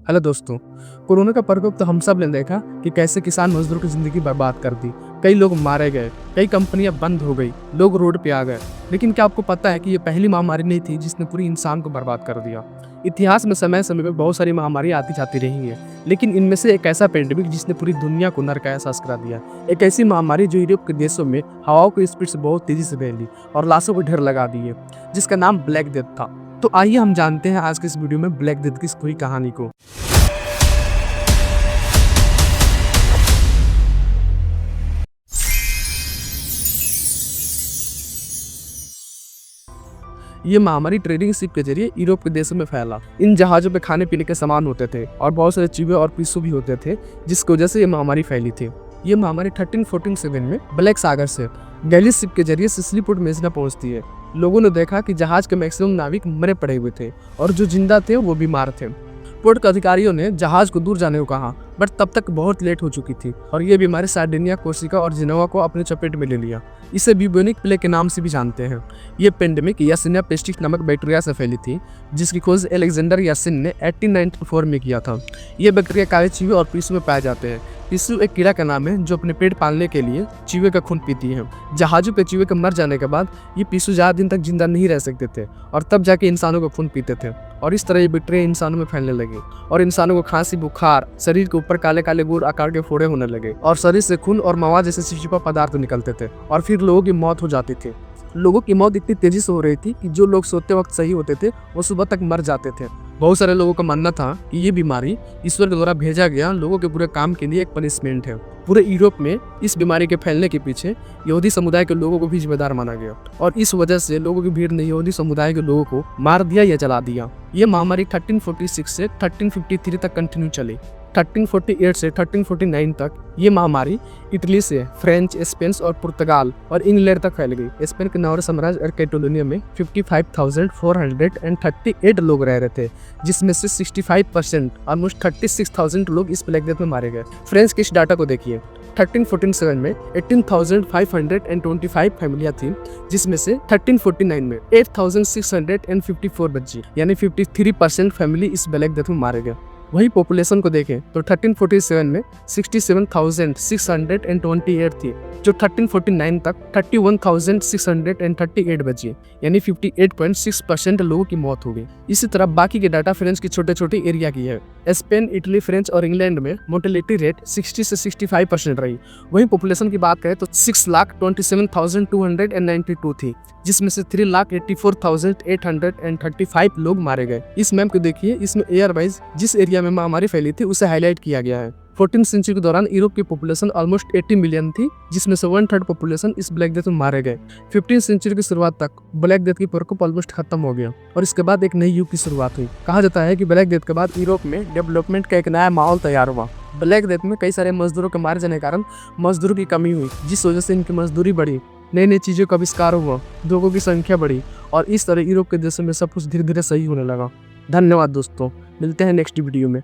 Hello दोस्तों। Corona का प्रकोप तो हम सब ने देखा कि कैसे किसान मजदूर की जिंदगी बर्बाद कर दी। कई लोग मारे गए, कई कंपनियां बंद हो गई, लोग रोड पे आ गए। लेकिन क्या आपको पता है कि ये पहली महामारी नहीं थी जिसने पूरी इंसान को बर्बाद कर दिया। इतिहास में समय समय पे बहुत सारी महामारी आती जाती रही है, लेकिन इनमें से एक ऐसा पेंडेमिक जिसने पूरी दुनिया को नरक का एहसास करा दिया। एक ऐसी महामारी जो यूरोप के देशों में हवाओं की स्पीड से बहुत तेजी से फैली और लाशों को ढेर लगा दिए, जिसका नाम ब्लैक डेथ था। तो आइए हम जानते हैं आज के इस वीडियो में ब्लैक डेथ की इस पूरी कहानी को। ये महामारी ट्रेडिंग शिप के जरिए यूरोप के देशों में फैला। इन जहाजों पे खाने पीने के सामान होते थे और बहुत सारे चूहे और पिस्सू भी होते थे, जिसकी वजह से ये महामारी फैली थी। ये महामारी 1347 में ब्लैक सागर से गैलिस शिप के जरिए सिसिली पोर्ट मेसना पहुंचती है। लोगों ने देखा कि जहाज के मैक्सिमम नाविक मरे पड़े हुए थे और जो जिंदा थे वो बीमार थे। पोर्ट के अधिकारियों ने जहाज को दूर जाने को कहा, बट तब तक बहुत लेट हो चुकी थी और ये बीमारी सार्डिनिया, कोर्सिका और जिनोवा को अपने चपेट में ले लिया। इसे ब्यूबोनिक प्लेग के नाम से भी जानते हैं। ये पेंडेमिक यासिनिया पेस्टिस नामक बैक्टीरिया से फैली थी, जिसकी खोज अलेक्जेंडर यासिन ने 1894 में किया था। ये बैक्टीरिया काले चूहे और पिस्सू में पाए जाते हैं। पिस्सू एक कीड़ा का नाम है जो अपने पेट पालने के लिए चूहे का खून पीती है। जहाजों पे चूहे के मर जाने के बाद ये पिस्सू ज़्यादा दिन तक जिंदा नहीं रह सकते थे और तब जाके इंसानों का खून पीते थे और इस तरह ये बैक्टीरिया इंसानों में फैलने लगे और इंसानों को खांसी, बुखार, शरीर के ऊपर काले काले गोल आकार के फोड़े होने लगे और शरीर से खून और मवा जैसे चिपचिपा पदार्थ निकलते थे और फिर लोगों की मौत हो जाती थी। लोगों की मौत इतनी तेजी से हो रही थी कि जो लोग सोते वक्त सही होते थे वो सुबह तक मर जाते थे। बहुत सारे लोगों का मानना था कि ये बीमारी ईश्वर के द्वारा भेजा गया लोगों के बुरे काम के लिए एक पनिशमेंट है। पूरे यूरोप में इस बीमारी के फैलने के पीछे यहूदी समुदाय के लोगों को भी जिम्मेदार माना गया और इस वजह से लोगों की भीड़ ने यहूदी समुदाय के लोगों को मार दिया या जला दिया। ये महामारी 1346 से 1353 तक कंटिन्यू चली। 1348 से 1349 तक ये महामारी इटली से फ्रेंच, स्पेन और पुर्तगाल और इंग्लैंड तक फैल गई। स्पेन के नावर साम्राज्य और कैटलोनिया में 55,438 लोग रह रहे थे, जिसमें से 65% ऑलमोस्ट 36,000 लोग इस ब्लैक डेथ में मारे गए। फ्रेंच के इस डाटा को देखिए। 1347 में 18,525 फैमिलियां थी, जिसमें से 1349 में 8,654 बच्चे यानी 53% फैमिली इस ब्लैक डेथ में मारे गए। वही पॉपुलेशन को देखें तो 1347 में 67,628 थी, जो 1349 तक 31,638 बची यानी 58.6% लोगों की मौत हो गई। इसी तरह बाकी के डाटा फ्रेंच की छोटे छोटे एरिया की है। स्पेन, इटली, फ्रेंच और इंग्लैंड में मोर्टेलिटी रेट 60 से 65% रही। वहीं पॉपुलेशन की बात करें तो 6,27,292 थी, जिसमें से 3,84,835 लोग मारे गए। इस मैप को देखिए, इसमें एयर वाइज जिस एरिया में महामारी फैली थी उसे हाईलाइट किया गया है। 14th सेंचुरी के दौरान यूरोप की पॉपुलेशन ऑलमोस्ट 80 मिलियन थी, जिसमें से 1/3 पॉपुलेशन इस ब्लैक डेथ में मारे गए। 15th सेंचुरी की शुरुआत तक ब्लैक डेथ की प्रकोप ऑलमोस्ट खत्म हो गया और इसके बाद एक नई युग की शुरुआत हुई। कहा जाता है कि ब्लैक डेथ के बाद यूरोप में डेवलपमेंट का एक नया माहौल तैयार हुआ। ब्लैक डेथ में कई सारे मजदूरों के मारे जाने के कारण मजदूरों की कमी हुई, जिस वजह से इनकी मजदूरी बढ़ी, नई नई चीज़ों का आविष्कार हुआ, लोगों की संख्या बढ़ी और इस तरह यूरोप के देशों में सब कुछ धीरे धीरे सही होने लगा। धन्यवाद दोस्तों, मिलते हैं नेक्स्ट वीडियो में।